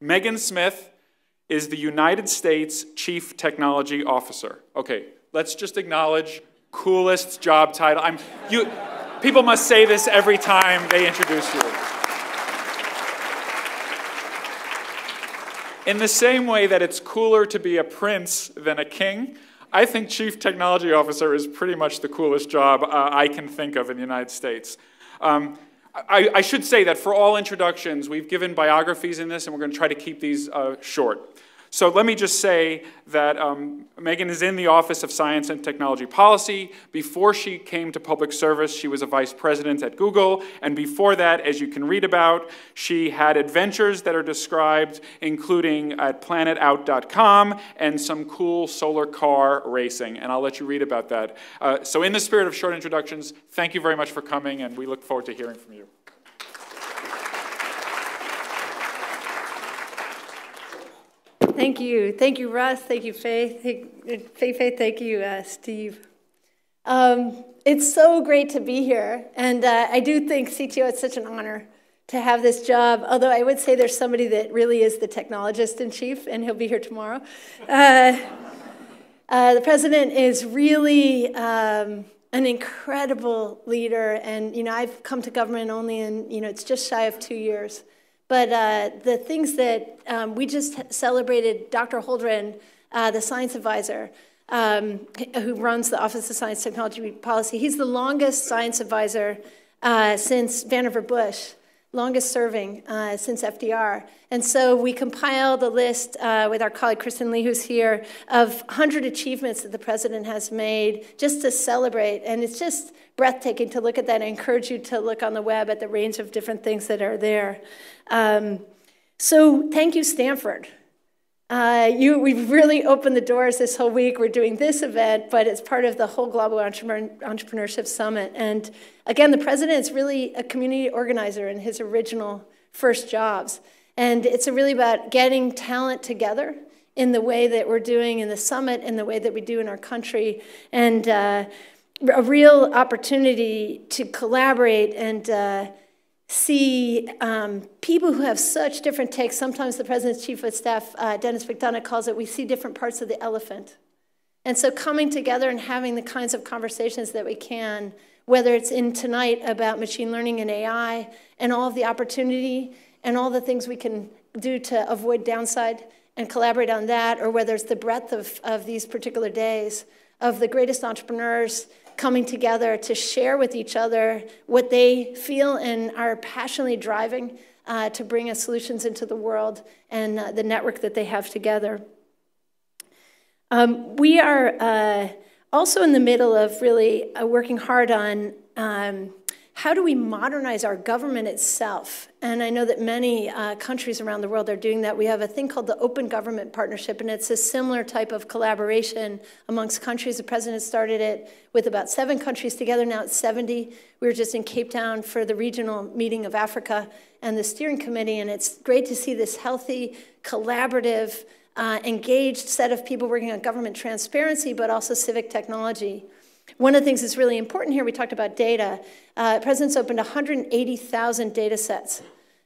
Megan Smith is the United States Chief Technology Officer. Okay, let's just acknowledge coolest job title. People must say this every time they introduce you. In the same way that it's cooler to be a prince than a king, I think Chief Technology Officer is pretty much the coolest job I can think of in the United States. I should say that for all introductions, we've given biographies in this, and we're going to try to keep these short. So let me just say that Megan is in the Office of Science and Technology Policy. Before she came to public service, she was a vice president at Google. And before that, as you can read about, she had adventures that are described, including at planetout.com and some cool solar car racing. And I'll let you read about that. So in the spirit of short introductions, thank you very much for coming, and we look forward to hearing from you. Thank you, Russ. Thank you, Faith. Thank you, Steve. It's so great to be here, and I do think CTO, it's such an honor to have this job, although I would say there's somebody that really is the technologist in chief, and he'll be here tomorrow. The president is really an incredible leader, and I've come to government only in, it's just shy of 2 years. But the things that we just celebrated, Dr. Holdren, the science advisor, who runs the Office of Science Technology Policy, he's the longest science advisor since Vannevar Bush, longest serving since FDR. And so we compiled a list with our colleague Kristen Lee, who's here, of 100 achievements that the president has made just to celebrate. And it's just breathtaking to look at that. I encourage you to look on the web at the range of different things that are there. So thank you, Stanford. We've really opened the doors this whole week. We're doing this event, but it's part of the whole Global Entrepreneurship Summit. And again, the president is really a community organizer in his original first jobs. And it's really about getting talent together in the way that we're doing in the summit, in the way that we do in our country, and a real opportunity to collaborate and see people who have such different takes. Sometimes the president's chief of staff, Dennis McDonough, calls it, we see different parts of the elephant. And so coming together and having the kinds of conversations that we can, whether it's in tonight about machine learning and AI and all of the opportunity and all the things we can do to avoid downside and collaborate on that, or whether it's the breadth of these particular days of the greatest entrepreneurs coming together to share with each other what they feel and are passionately driving to bring us solutions into the world and the network that they have together. We are also in the middle of really working hard on how do we modernize our government itself? And I know that many countries around the world are doing that. We have a thing called the Open Government Partnership, and it's a similar type of collaboration amongst countries. The president started it with about 7 countries together. Now it's 70. We were just in Cape Town for the regional meeting of Africa and the steering committee, and it's great to see this healthy, collaborative, engaged set of people working on government transparency, but also civic technology. One of the things that's really important here, we talked about data. The president's opened 180,000 data sets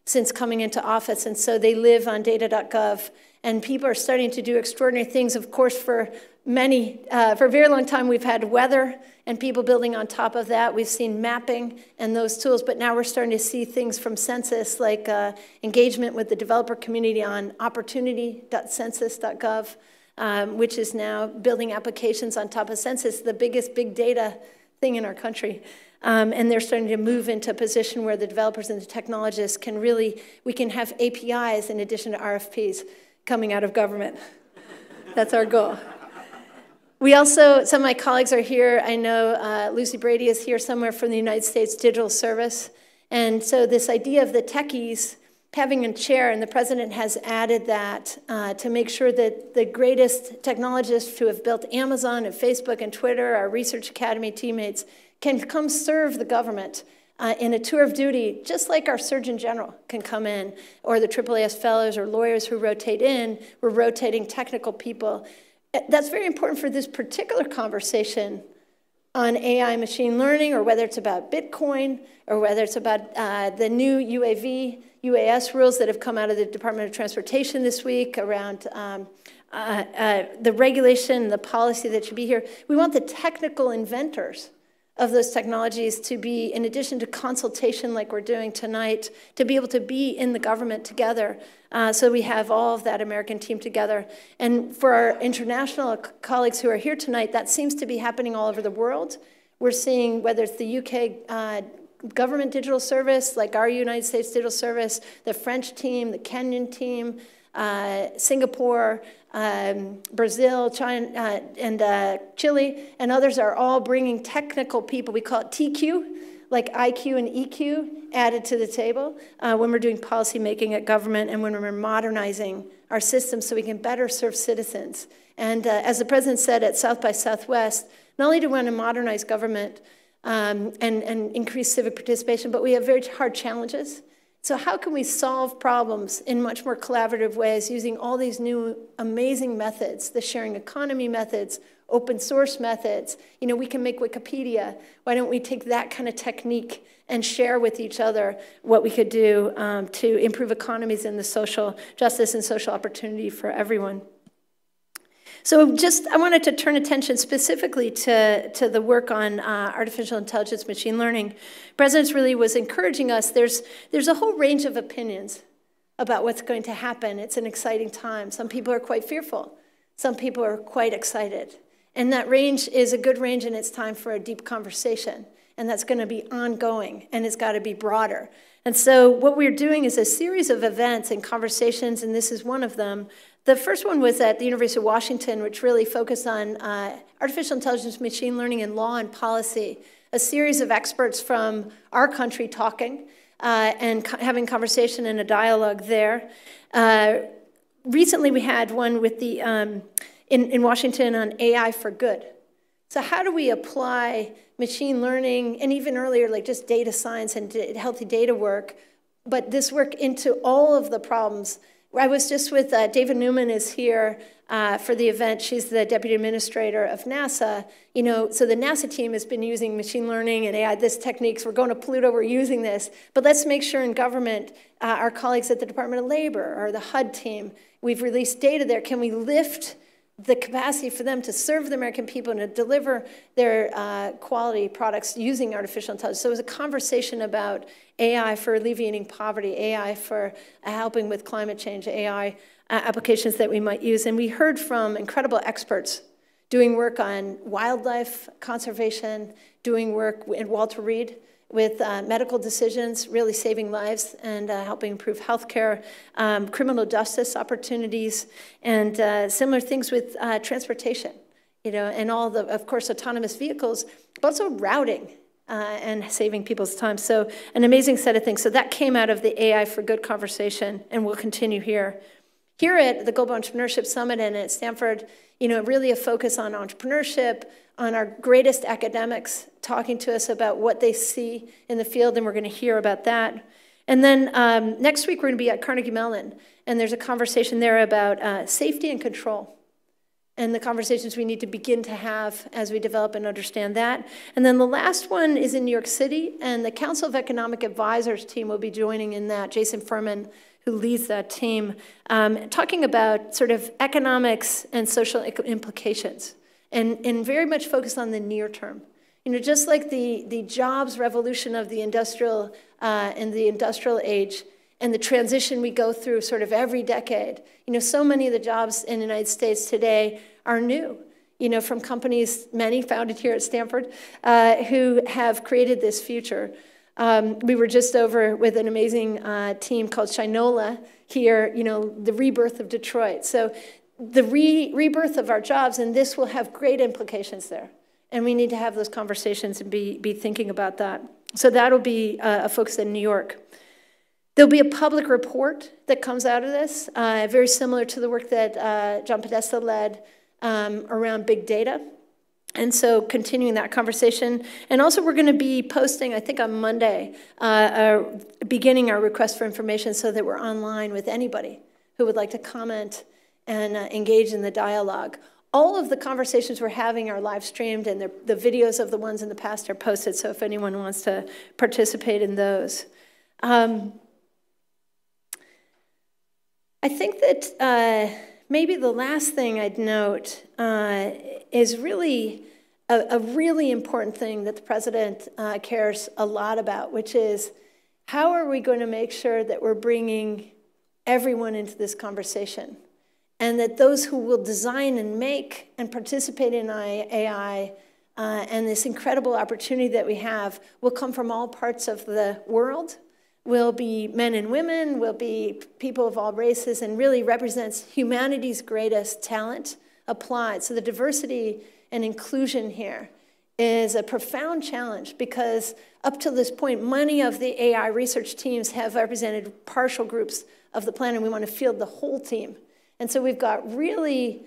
since coming into office, and so they live on data.gov. And people are starting to do extraordinary things. Of course, for a very long time, we've had weather and people building on top of that. We've seen mapping and those tools, but now we're starting to see things from census, like engagement with the developer community on opportunity.census.gov. Which is now building applications on top of census, the biggest big data thing in our country. And they're starting to move into a position where the developers and the technologists can we can have APIs in addition to RFPs coming out of government. That's our goal. We also, some of my colleagues are here. I know Lucy Brady is here somewhere from the United States Digital Service. And so this idea of the techies having a chair, and the president has added that to make sure that the greatest technologists who have built Amazon and Facebook and Twitter, our Research Academy teammates, can come serve the government in a tour of duty, just like our Surgeon General can come in, or the AAAS fellows or lawyers who rotate in. We're rotating technical people. That's very important for this particular conversation on AI machine learning, or whether it's about Bitcoin, or whether it's about the new UAS rules that have come out of the Department of Transportation this week around the regulation, the policy that should be here. We want the technical inventors of those technologies to be, in addition to consultation like we're doing tonight, to be able to be in the government together. So we have all of that American team together. And for our international colleagues who are here tonight, that seems to be happening all over the world. We're seeing whether it's the UK government digital service, like our United States digital service, the French team, the Kenyan team, Singapore, Brazil, China, and Chile, and others are all bringing technical people. We call it TQ, like IQ and EQ added to the table when we're doing policy making at government and when we're modernizing our systems so we can better serve citizens. And as the president said at South by Southwest, not only do we want to modernize government and increase civic participation, but we have very hard challenges. So how can we solve problems in much more collaborative ways using all these new amazing methods, the sharing economy methods, open source methods? You know, we can make Wikipedia. Why don't we take that kind of technique and share with each other what we could do to improve economies and the social justice and social opportunity for everyone? So I wanted to turn attention specifically to the work on artificial intelligence, machine learning. President really was encouraging us. There's a whole range of opinions about what's going to happen. It's an exciting time. Some people are quite fearful. Some people are quite excited. And that range is a good range, and it's time for a deep conversation. And that's going to be ongoing, and it's got to be broader. And so what we're doing is a series of events and conversations, and this is one of them. The first one was at the University of Washington, which really focused on artificial intelligence, machine learning, and law and policy. A series of experts from our country talking and having conversation and a dialogue there. Recently, we had one with the in Washington on AI for good. So how do we apply machine learning, and even earlier, like just data science and healthy data work, but this work into all of the problems? I was just with David Newman is here for the event. She's the deputy administrator of NASA. You know, so the NASA team has been using machine learning and AI, this techniques. We're going to Pluto, we're using this. But let's make sure in government, our colleagues at the Department of Labor or the HUD team, we've released data there. Can we lift the capacity for them to serve the American people and to deliver their quality products using artificial intelligence? So it was a conversation about AI for alleviating poverty, AI for helping with climate change, AI applications that we might use. And we heard from incredible experts doing work on wildlife conservation, doing work in Walter Reed with medical decisions, really saving lives and helping improve healthcare, criminal justice opportunities, and similar things with transportation, you know, and all the, of course, autonomous vehicles, but also routing and saving people's time. So an amazing set of things. So that came out of the AI for Good conversation, and we'll continue here. Here at the Global Entrepreneurship Summit and at Stanford, you know, really a focus on entrepreneurship, on our greatest academics talking to us about what they see in the field, and we're going to hear about that. And then next week, we're going to be at Carnegie Mellon, and there's a conversation there about safety and control and the conversations we need to begin to have as we develop and understand that. And then the last one is in New York City, and the Council of Economic Advisors team will be joining in that. Jason Furman, who leads that team, talking about sort of economics and social implications, and very much focused on the near term. You know, just like the jobs revolution of the industrial and the industrial age and the transition we go through sort of every decade, you know, so many of the jobs in the United States today are new, you know, from companies, many founded here at Stanford, who have created this future. We were just over with an amazing team called Shinola here, you know, the rebirth of Detroit. So the rebirth of our jobs, and this will have great implications there. And we need to have those conversations and be thinking about that. So that'll be a focus in New York. There'll be a public report that comes out of this, very similar to the work that John Podesta led around big data. And so continuing that conversation. And also we're going to be posting, I think on Monday, beginning our request for information so that we're online with anybody who would like to comment and engage in the dialogue. All of the conversations we're having are live streamed, and the videos of the ones in the past are posted, so if anyone wants to participate in those. I think that maybe the last thing I'd note is really a really important thing that the president cares a lot about, which is how are we going to make sure that we're bringing everyone into this conversation, and that those who will design and make and participate in AI and this incredible opportunity that we have will come from all parts of the world, will be men and women, will be people of all races, and really represents humanity's greatest talent applied. So the diversity and inclusion here is a profound challenge, because up to this point, many of the AI research teams have represented partial groups of the planet, and we want to field the whole team. And so we've got really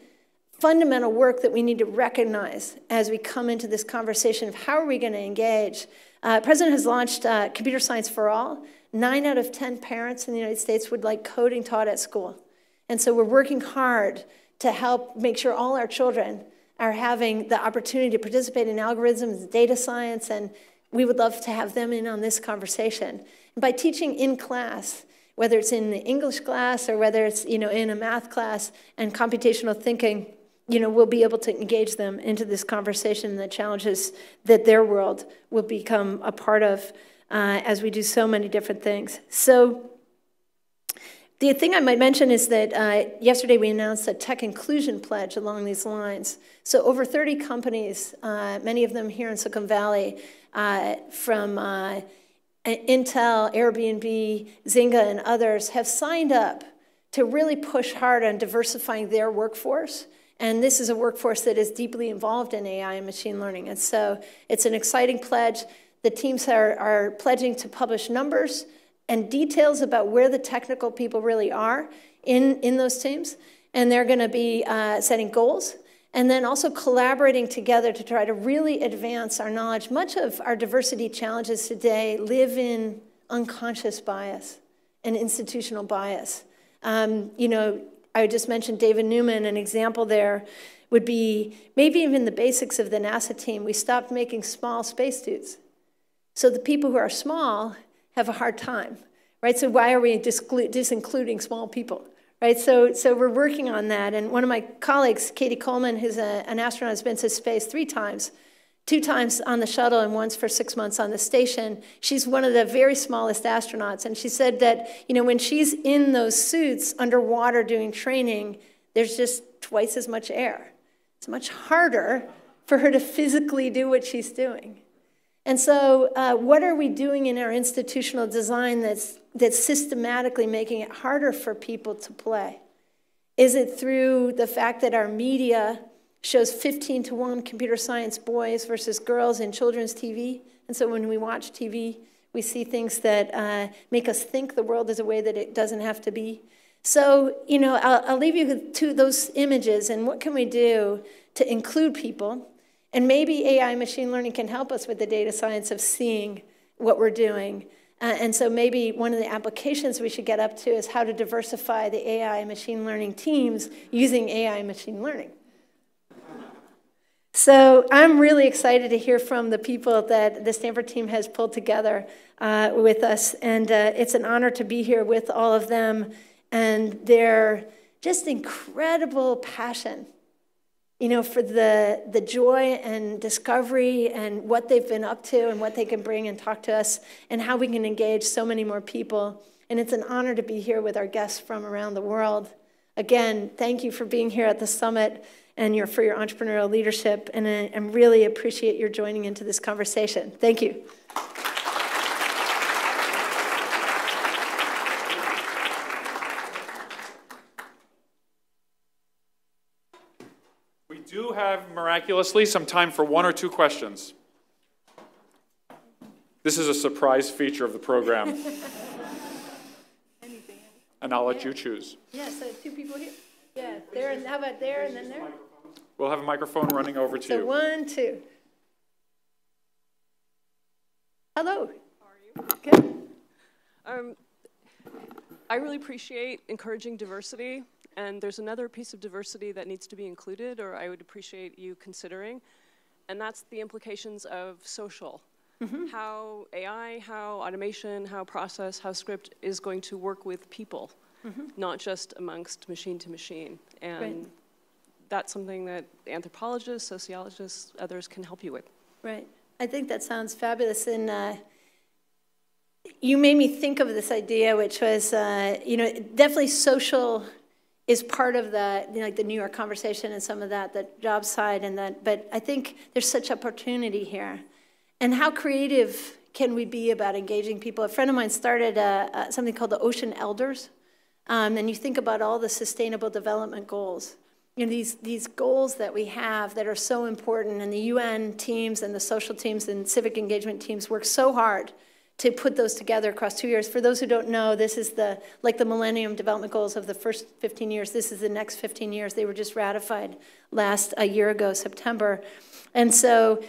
fundamental work that we need to recognize as we come into this conversation of how are we going to engage. The president has launched Computer Science for All. 9 out of 10 parents in the United States would like coding taught at school. And so we're working hard to help make sure all our children are having the opportunity to participate in algorithms, data science, and we would love to have them in on this conversation. And by teaching in class, whether it's in the English class or whether it's in a math class and computational thinking, we'll be able to engage them into this conversation and the challenges that their world will become a part of as we do so many different things. So the thing I might mention is that yesterday we announced a tech inclusion pledge along these lines. So over 30 companies, many of them here in Silicon Valley, from Intel, Airbnb, Zynga, and others, have signed up to really push hard on diversifying their workforce. And this is a workforce that is deeply involved in AI and machine learning. And so it's an exciting pledge. The teams are pledging to publish numbers and details about where the technical people really are in those teams. And they're going to be setting goals and then also collaborating together to try to really advance our knowledge. Much of our diversity challenges today live in unconscious bias and institutional bias. I just mentioned David Newman. An example there would be maybe even the basics of the NASA team. We stopped making small spacesuits. So the people who are small have a hard time, right? So why are we disincluding small people, right? So we're working on that. And one of my colleagues, Katie Coleman, who's an astronaut, has been to space 3 times, 2 times on the shuttle and once for 6 months on the station. She's one of the very smallest astronauts. And she said that, when she's in those suits underwater doing training, there's just twice as much air. It's much harder for her to physically do what she's doing. And so what are we doing in our institutional design that's systematically making it harder for people to play? Is it through the fact that our media shows 15-to-1 computer science boys versus girls in children's TV? And so when we watch TV, we see things that make us think the world is a way that it doesn't have to be. So, I'll leave you with those images, and what can we do to include people? And maybe AI machine learning can help us with the data science of seeing what we're doing. And so maybe one of the applications we should get up to is how to diversify the AI machine learning teams using AI machine learning. So I'm really excited to hear from the people that the Stanford team has pulled together with us. And it's an honor to be here with all of them and their just incredible passion, for the joy and discovery and what they've been up to and what they can bring and talk to us and how we can engage so many more people. And it's an honor to be here with our guests from around the world. Again, thank you for being here at the summit and for your entrepreneurial leadership. And I really appreciate your joining into this conversation. Thank you. We do have, miraculously, some time for 1 or 2 questions. This is a surprise feature of the program. And I'll let you choose. Yeah, so 2 people here. Yeah, there, and how about there and then there? We'll have a microphone running over to you. So 1, 2. Hello. How are you? Good. I really appreciate encouraging diversity And there's another piece of diversity that needs to be included, or I would appreciate you considering, and that's the implications of social. How AI, how automation, how process, how script is going to work with people, not just amongst machine to machine. And that's something that anthropologists, sociologists, others can help you with. Right. I think that sounds fabulous. And you made me think of this idea, which was, definitely social is part of the, like the New York conversation and some of that, the job side and that. But I think there's such opportunity here. And how creative can we be about engaging people? A friend of mine started something called the Ocean Elders. And you think about all the sustainable development goals. These goals that we have that are so important, and the UN teams and the social teams and civic engagement teams work so hard to put those together across 2 years. For those who don't know, this is like the Millennium Development Goals of the first 15 years. This is the next 15 years. They were just ratified a year ago, September. And so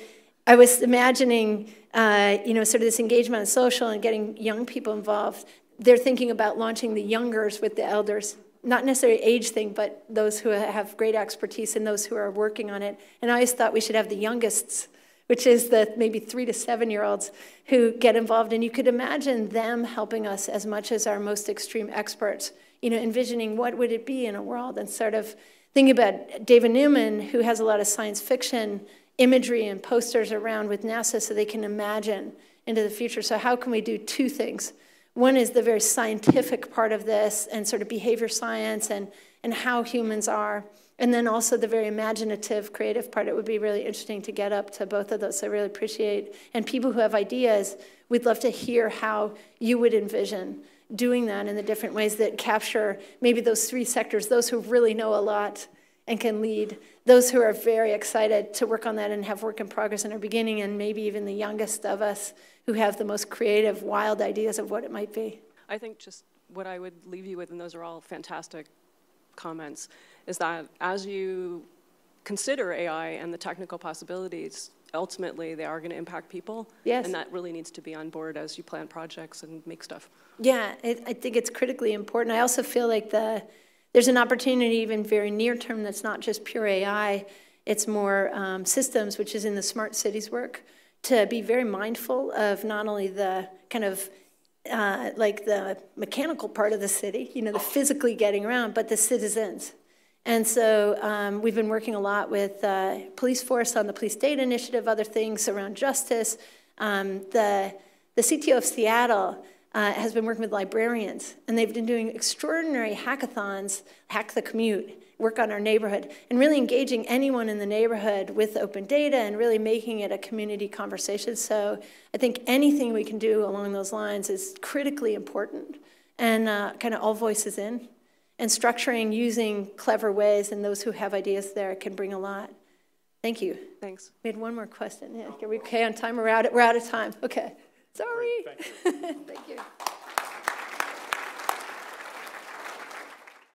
I was imagining, sort of this engagement on social and getting young people involved. They're thinking about launching the youngers with the elders, not necessarily age thing, but those who have great expertise and those who are working on it. And I always thought we should have the youngest, which is the maybe 3 to 7-year-olds who get involved. And you could imagine them helping us as much as our most extreme experts, envisioning what would it be in a world, and sort of thinking about David Newman, who has a lot of science fiction imagery and posters around with NASA so they can imagine into the future. So how can we do two things? One is the very scientific part of this and sort of behavior science and how humans are. And then also the very imaginative, creative part. It would be really interesting to get up to both of those. So I really appreciate. And people who have ideas, we'd love to hear how you would envision doing that in the different ways that capture maybe those 3 sectors, those who really know a lot and can lead, those who are very excited to work on that and have work in progress in our beginning, and maybe even the youngest of us who have the most creative, wild ideas of what it might be. I think just what I would leave you with, and those are all fantastic comments, is that as you consider AI and the technical possibilities, ultimately they are going to impact people. Yes. And that really needs to be on board as you plan projects and make stuff. Yeah, I think it's critically important. I also feel like there's an opportunity even very near term that's not just pure AI, it's more systems, which is in the smart cities work, to be very mindful of not only the kind of like the mechanical part of the city, the physically getting around, but the citizens. And so we've been working a lot with police force on the police data initiative, other things around justice. The CTO of Seattle has been working with librarians, and they've been doing extraordinary hackathons, Hack the Commute, work on our neighborhood, and really engaging anyone in the neighborhood with open data and really making it a community conversation. So I think anything we can do along those lines is critically important, and kind of all voices in, and structuring using clever ways, and those who have ideas there can bring a lot. Thank you. Thanks. We had one more question. Yeah, are we okay on time? We're out of time. Okay. Sorry. Great, thank you.